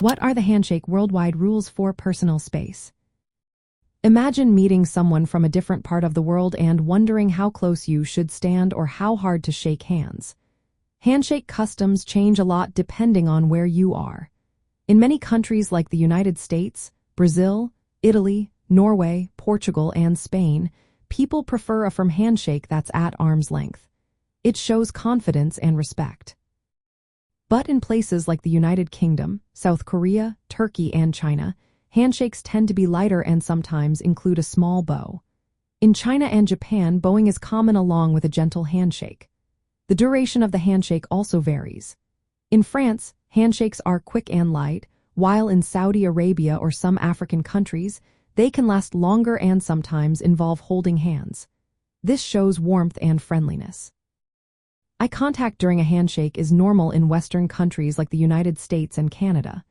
What are the handshake worldwide rules for personal space? Imagine meeting someone from a different part of the world and wondering how close you should stand or how hard to shake hands. Handshake customs change a lot depending on where you are. In many countries like the United States, Brazil, Italy, Norway, Portugal, and Spain, people prefer a firm handshake that's at arm's length. It shows confidence and respect. But in places like the United Kingdom, South Korea, Turkey, and China, handshakes tend to be lighter and sometimes include a small bow. In China and Japan, bowing is common along with a gentle handshake. The duration of the handshake also varies. In France, handshakes are quick and light, while in Saudi Arabia or some African countries, they can last longer and sometimes involve holding hands. This shows warmth and friendliness. Eye contact during a handshake is normal in Western countries like the United States and Canada.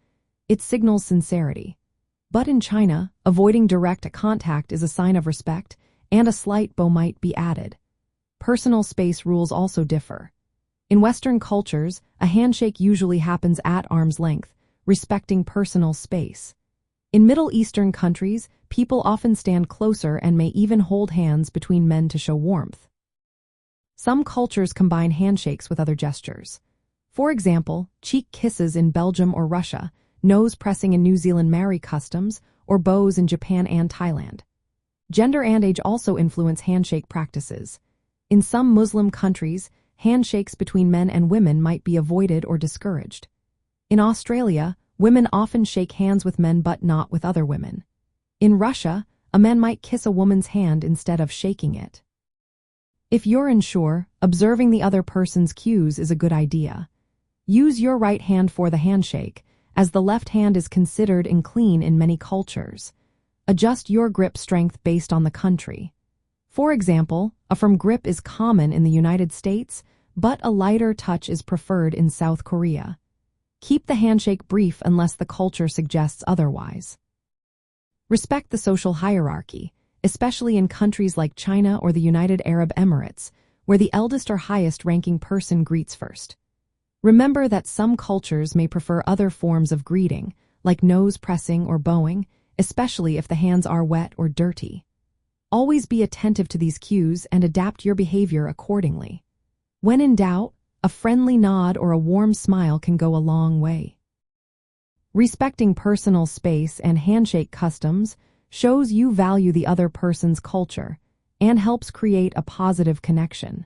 It signals sincerity. But in China, avoiding direct contact is a sign of respect, and a slight bow might be added. Personal space rules also differ. In Western cultures, a handshake usually happens at arm's length, respecting personal space. In Middle Eastern countries, people often stand closer and may even hold hands between men to show warmth. Some cultures combine handshakes with other gestures. For example, cheek kisses in Belgium or Russia, nose pressing in New Zealand Maori customs, or bows in Japan and Thailand. Gender and age also influence handshake practices. In some Muslim countries, handshakes between men and women might be avoided or discouraged. In Australia, women often shake hands with men but not with other women. In Russia, a man might kiss a woman's hand instead of shaking it. If you're unsure, observing the other person's cues is a good idea. Use your right hand for the handshake, as the left hand is considered unclean in many cultures. Adjust your grip strength based on the country. For example, a firm grip is common in the United States, but a lighter touch is preferred in South Korea. Keep the handshake brief unless the culture suggests otherwise. Respect the social hierarchy, especially in countries like China or the United Arab Emirates, where the eldest or highest-ranking person greets first. Remember that some cultures may prefer other forms of greeting, like nose pressing or bowing, especially if the hands are wet or dirty. Always be attentive to these cues and adapt your behavior accordingly. When in doubt, a friendly nod or a warm smile can go a long way. Respecting personal space and handshake customs shows you value the other person's culture and helps create a positive connection.